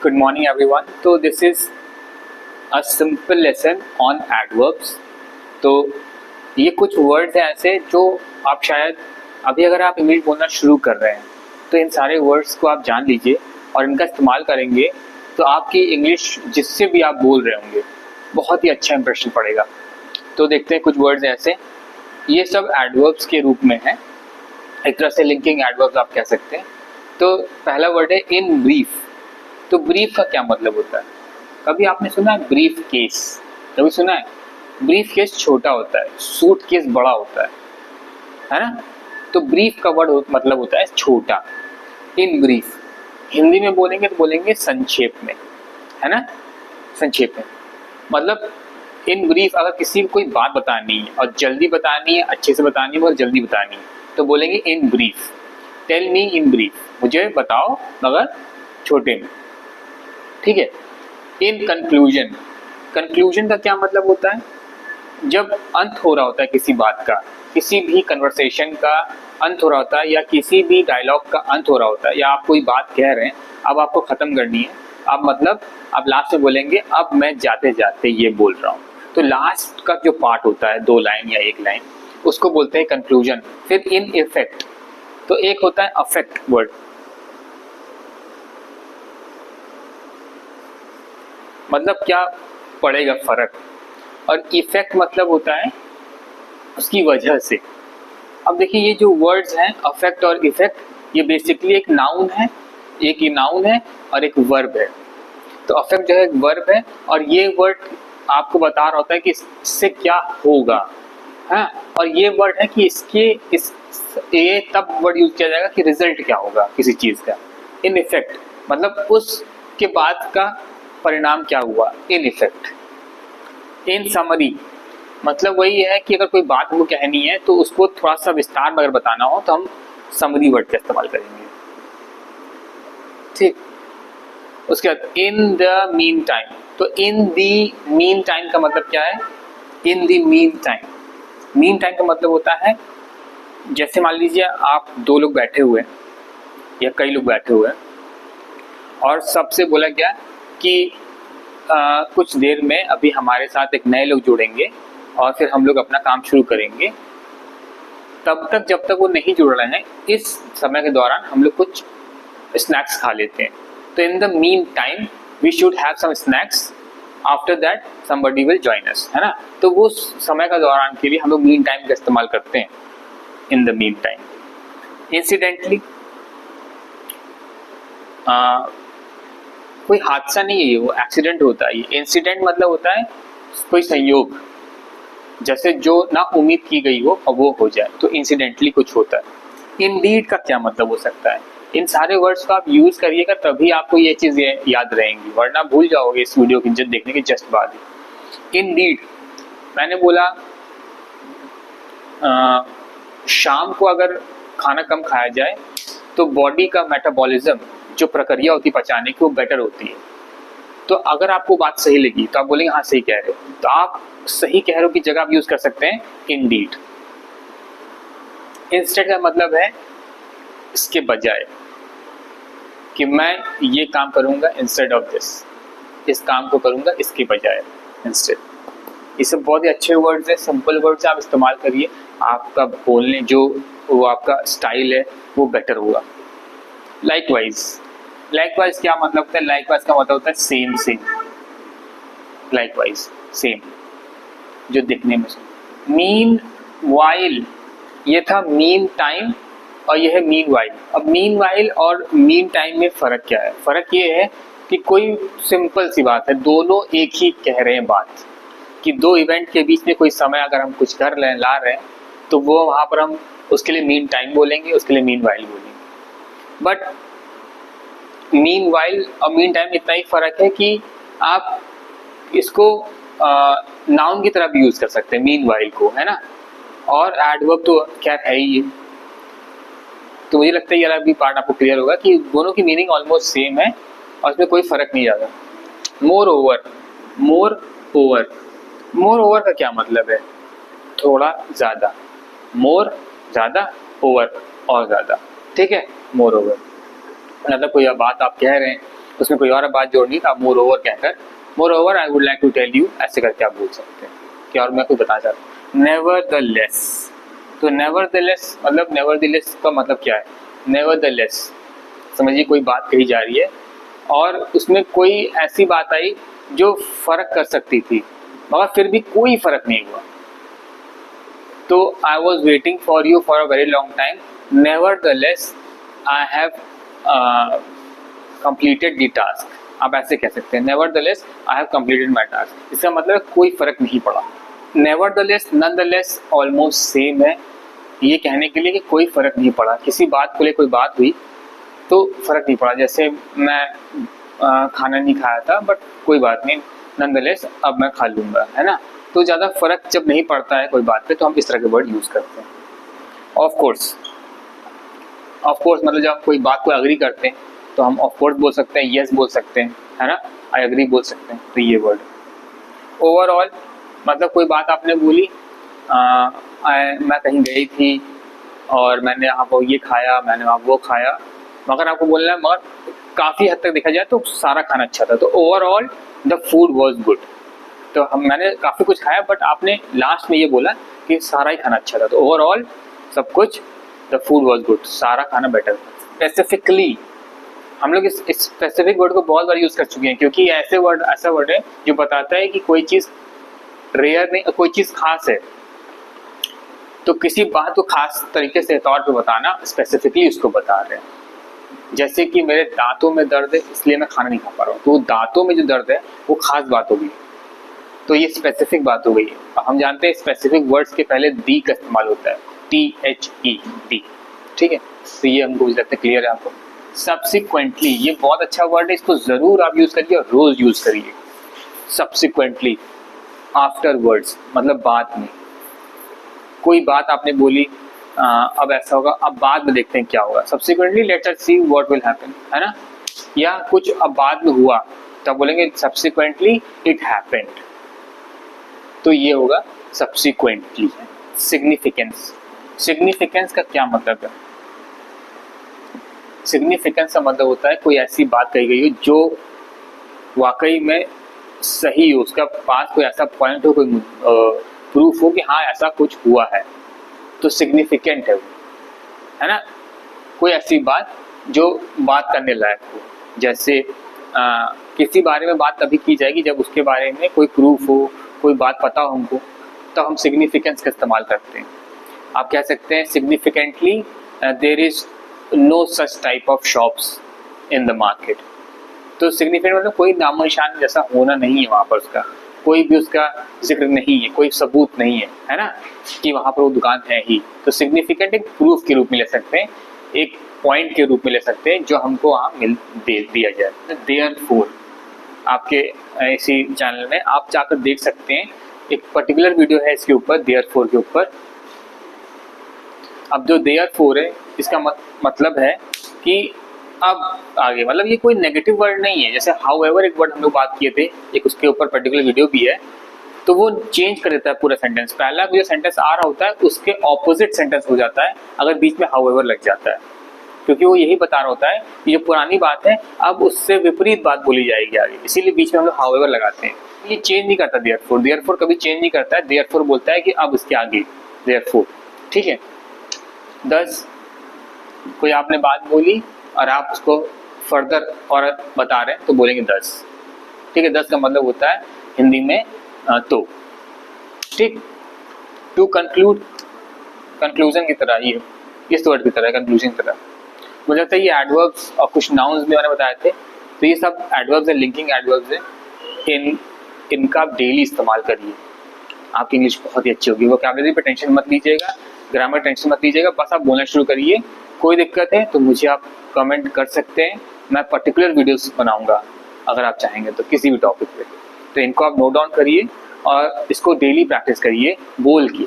Good morning everyone. तो this is a simple lesson on adverbs. तो ये कुछ वर्ड्स हैं ऐसे जो आप शायद अभी अगर आप इंग्लिश बोलना शुरू कर रहे हैं तो इन सारे वर्ड्स को आप जान लीजिए और इनका इस्तेमाल करेंगे तो आपकी इंग्लिश जिससे भी आप बोल रहे होंगे बहुत ही अच्छा इंप्रेशन पड़ेगा। तो देखते हैं कुछ वर्ड्स ऐसे, ये सब एडवर्ब्स के रूप में है, एक तरह से लिंकिंग एडवर्ब्स आप कह सकते हैं। तो पहला वर्ड है इन ब्रीफ। तो ब्रीफ का क्या मतलब होता है? कभी आपने सुना है ब्रीफ केस? कभी सुना है? ब्रीफ केस छोटा होता है, सूट केस बड़ा होता है ना? तो ब्रीफ का वर्ड मतलब होता है छोटा। इन ब्रीफ हिंदी में बोलेंगे तो बोलेंगे संक्षेप में, है ना? संक्षेप में मतलब इन ब्रीफ अगर किसी को कोई बात बतानी है और जल्दी बतानी है, अच्छे से बतानी है और जल्दी बतानी है तो बोलेंगे in brief. Tell me in brief, मुझे बताओ मगर छोटे में, ठीक है? इन कंक्लूजन, कंक्लूजन का क्या मतलब होता है? जब अंत हो रहा होता है किसी बात का, किसी भी कन्वर्सेशन का अंत हो रहा होता है या किसी भी डायलॉग का अंत हो रहा होता है, या आप कोई बात कह रहे हैं अब आपको ख़त्म करनी है, अब मतलब आप लास्ट में बोलेंगे अब मैं जाते जाते ये बोल रहा हूँ। तो लास्ट का जो पार्ट होता है, 2 लाइन या 1 लाइन, उसको बोलते हैं कंक्लूजन। फिर इन इफेक्ट, तो एक होता है अफेक्ट वर्ड, मतलब क्या पड़ेगा फर्क, और इफेक्ट मतलब होता है उसकी वजह से। अब देखिए ये जो वर्ड्स हैं अफेक्ट और इफेक्ट, ये बेसिकली एक नाउन है, एक ये नाउन है और एक वर्ब है। तो अफेक्ट जो है एक वर्ब है और ये वर्ड आपको बता रहा होता है कि इससे क्या होगा, हाँ? और ये वर्ड है कि ये तब वर्ड यूज किया जाएगा कि रिजल्ट क्या होगा किसी चीज का। इन इफेक्ट मतलब उसके बाद का परिणाम क्या हुआ, इन इफेक्ट। इन समरी मतलब वही है कि अगर कोई बात हमको कहनी है तो उसको थोड़ा सा विस्तार में अगर बताना हो तो हम समरी वर्ड का इस्तेमाल करेंगे, ठीक? उसके बाद इन द मीन टाइम, तो इन द मीन टाइम का मतलब क्या है? इन the mean time, mean time का मतलब होता है जैसे मान लीजिए आप 2 लोग बैठे हुए हैं या कई लोग बैठे हुए हैं और सबसे बोला गया कि कुछ देर में अभी हमारे साथ एक नए लोग जुड़ेंगे और फिर हम लोग अपना काम शुरू करेंगे, तब तक जब तक वो नहीं जुड़ रहे हैं इस समय के दौरान हम लोग कुछ स्नैक्स खा लेते हैं। तो in the mean time we should have some snacks, after that somebody will join us, है ना? तो वो समय का दौरान के लिए हम लोग मीन टाइम का इस्तेमाल करते हैं, इन द मीन टाइम। इंसिडेंटली कोई हादसा नहीं है ये, वो एक्सीडेंट होता है। ये इंसिडेंट मतलब होता है कोई संयोग, जैसे जो ना उम्मीद की गई हो और वो हो जाए, तो इंसिडेंटली कुछ होता है। इंडीड का क्या मतलब हो सकता है? इन सारे वर्ड्स को आप यूज करिएगा तभी आपको ये चीजें याद रहेंगी, वरना भूल जाओगे इस वीडियो की देखने के जस्ट बाद ही। इंडीड मैंने बोला शाम को अगर खाना कम खाया जाए तो बॉडी का मेटाबॉलिज्म, जो प्रक्रिया होती है पचाने की, वो बेटर होती है। तो अगर आपको बात सही लगी तो आप बोलेंगे हाँ सही कह रहे हो, तो आप सही कह रहे हो की जगह आप यूज कर सकते हैं इंडीड। इंस्टेड का मतलब है इसके बजाय, कि मैं ये काम करूंगा इंस्टेड ऑफ दिस, इस काम को करूंगा इसके बजाय, इंस्टेड। ये सब बहुत ही अच्छे वर्ड्स हैं, सिंपल वर्ड्स आप इस्तेमाल करिए, आपका बोलने जो वो आपका स्टाइल है वो बेटर होगा। लाइकवाइज, लाइकवाइज क्या मतलब होता है? लाइकवाइज का मतलब होता है सेम सेम, लाइकवाइज सेम, जो दिखने में। मीन वाइल, ये था मीन टाइम और ये है मीन वाइल। अब मीन वाइल और मीन टाइम में फ़र्क क्या है? फ़र्क ये है कि कोई सिंपल सी बात है, दोनों एक ही कह रहे हैं बात, कि 2 इवेंट के बीच में कोई समय अगर हम कुछ कर रहे हैं, ला रहे हैं, तो वो वहाँ पर हम उसके लिए मीन टाइम बोलेंगे, उसके लिए मीन वाइल बोलेंगे। बट मीन वाइल और मीन टाइम इतना ही फ़र्क है कि आप इसको नाउन की तरह भी यूज़ कर सकते हैं मीन वाइल को, है ना? और एडवर्ब तो क्या है ही ये। तो मुझे लगता है यार अभी पार्ट आपको क्लियर होगा कि दोनों की मीनिंग ऑलमोस्ट सेम है और इसमें कोई फ़र्क नहीं ज़्यादा। More over, more over, more over का क्या मतलब है? थोड़ा ज़्यादा, मोर ज़्यादा, ओवर और ज़्यादा, ठीक है? मोर ओवर मतलब कोई बात आप कह रहे हैं उसमें कोई और बात जोड़नी तो आप मोर ओवर कहकर moreover I would like to tell you ऐसे करके आप बोल सकते हैं कि और मैं कुछ बताना चाहता हूँ। नेवरदलेस, तो नेवरदलेस मतलब नेवरदलेस का मतलब क्या है? नेवरदलेस समझिए कोई बात कही जा रही है और उसमें कोई ऐसी बात आई जो फर्क कर सकती थी मगर फिर भी कोई फर्क नहीं हुआ। तो I was waiting for you for a very long time, nevertheless I have completed the task, आप ऐसे कह सकते हैं। Nevertheless I have completed my task, इसका मतलब कोई फर्क नहीं पड़ा। नेवरदलेस, नॉनदलेस ऑलमोस्ट सेम है ये कहने के लिए कि कोई फर्क नहीं पड़ा, किसी बात को लेकर कोई बात हुई तो फर्क नहीं पड़ा। जैसे मैं खाना नहीं खाया था बट कोई बात नहीं, नॉनदलेस अब मैं खा लूँगा, है ना। तो ज़्यादा फर्क जब नहीं पड़ता है कोई बात पे तो हम इस तरह के वर्ड यूज़ करते हैं। ऑफ कोर्स, ऑफ कोर्स मतलब जब कोई बात को अग्री करते हैं तो हम ऑफ कोर्स बोल सकते हैं, यस बोल सकते हैं, है ना, आई अग्री बोल सकते हैं, तो ये वर्ड। ओवरऑल मतलब कोई बात आपने बोली, मैं कहीं गई थी और मैंने वहाँ पर ये खाया, मैंने वहाँ वो खाया, मगर आपको बोलना है मगर काफ़ी हद तक देखा जाए तो सारा खाना अच्छा था, तो overall the food was good. तो मैंने काफ़ी कुछ खाया बट आपने लास्ट में ये बोला कि सारा ही खाना अच्छा था, तो ओवरऑल सब कुछ द फूड वॉज गुड, सारा खाना बेटर था। स्पेसिफिकली हम लोग इस स्पेसिफिक वर्ड को बहुत बार यूज़ कर चुके हैं क्योंकि ऐसा वर्ड है जो बताता है कि कोई चीज़ रेयर नहीं, कोई चीज़ खास है, तो किसी बात को खास तरीके से तौर पे बताना, स्पेसिफिकली उसको बता रहे हैं। जैसे कि मेरे दांतों में दर्द है इसलिए मैं खाना नहीं खा पा रहा हूँ, तो दांतों में जो दर्द है वो खास बात हो गई, तो ये स्पेसिफिक बात हो गई है। हम जानते हैं स्पेसिफिक वर्ड्स के पहले दी का इस्तेमाल होता है, THE, दी, ठीक है। तो ये हमको मुझे लगता है क्लियर है आपको। सब्सिक्वेंटली, ये बहुत अच्छा वर्ड है, इसको ज़रूर आप यूज़ करिए और रोज़ यूज़ करिए। सब्सिक्वेंटली, आफ्टर वर्ड्स मतलब बाद में, कोई बात आपने बोली अब ऐसा होगा, अब बाद में देखते हैं क्या होगा। Subsequently let's us see what will happen, है ना। या कुछ अब बाद में हुआ तब बोलेंगे सब्सिक्वेंटली इट हैपेंड, तो ये होगा सब्सिक्वेंटली। सिग्निफिकेंस, सिग्निफिकेंस का क्या मतलब है? सिग्निफिकेंस का मतलब होता है कोई ऐसी बात कही गई हो जो वाकई में सही हो, उसका पास कोई ऐसा पॉइंट हो, कोई प्रूफ हो कि हाँ ऐसा कुछ हुआ है, तो सिग्निफिकेंट है वो, है ना। कोई ऐसी बात जो बात करने लायक हो, जैसे किसी बारे में बात तभी की जाएगी जब उसके बारे में कोई प्रूफ हो, कोई बात पता हो हमको, तो हम सिग्निफिकेंस का इस्तेमाल करते हैं। आप कह सकते हैं significantly there is no such type of shops in the market, तो सिग्निफिकेंट मतलब कोई नामो निशान जैसा होना नहीं है वहाँ पर, उसका कोई भी उसका जिक्र नहीं है, कोई सबूत नहीं है ना, कि वहाँ पर वो दुकान है ही। तो सिग्निफिकेंट एक प्रूफ के रूप में ले सकते हैं, एक पॉइंट के रूप में ले सकते हैं जो हमको वहाँ दिया जाए। देयरफॉर आपके इसी चैनल में आप जाकर देख सकते हैं, एक पर्टिकुलर वीडियो है इसके ऊपर, देयरफॉर के ऊपर। अब जो देयरफॉर है इसका मतलब है कि अब आगे, मतलब ये कोई नेगेटिव वर्ड नहीं है। जैसे हाउएवर एक वर्ड हम लोग बात किए थे, एक उसके ऊपर पर्टिकुलर वीडियो भी है, तो वो चेंज कर देता है पूरा सेंटेंस। पहला जो सेंटेंस आ रहा होता है उसके ऑपोजिट सेंटेंस हो जाता है अगर बीच में हाउएवर लग जाता है, क्योंकि वो यही बता रहा होता है कि जो पुरानी बात है अब उससे विपरीत बात बोली जाएगी आगे, इसीलिए बीच में हम लोग हाउएवर लगाते हैं। ये चेंज नहीं करता देयरफॉर, देयरफॉर कभी चेंज नहीं करता है। देयरफॉर बोलता है कि अब उसके आगे देयरफॉर, ठीक है। 10 कोई आपने बात बोली और आप उसको फर्दर और बता रहे हैं तो बोलेंगे 10, ठीक है। 10 का मतलब होता है हिंदी में तो, ठीक। टू कंक्लूड, कंक्लूजन की तरह, ये इस वर्ड की तरह, कंक्लूजन की तरह। मुझे लगता है ये एडवर्ब्स और कुछ नाउन्स भी मैंने बताए थे, तो ये सब एडवर्ब्स है, लिंकिंग एडवर्ब्स है। इनका आप डेली इस्तेमाल करिए, आपकी इंग्लिश बहुत ही अच्छी होगी। वोकैबुलरी पे टेंशन मत लीजिएगा, ग्रामर टेंशन मत लीजिएगा, बस आप बोलना शुरू करिए। कोई दिक्कत है तो मुझे आप कमेंट कर सकते हैं, मैं पर्टिकुलर वीडियोस बनाऊंगा अगर आप चाहेंगे तो किसी भी टॉपिक पे। तो इनको आप नोट डाउन करिए और इसको डेली प्रैक्टिस करिए बोल के।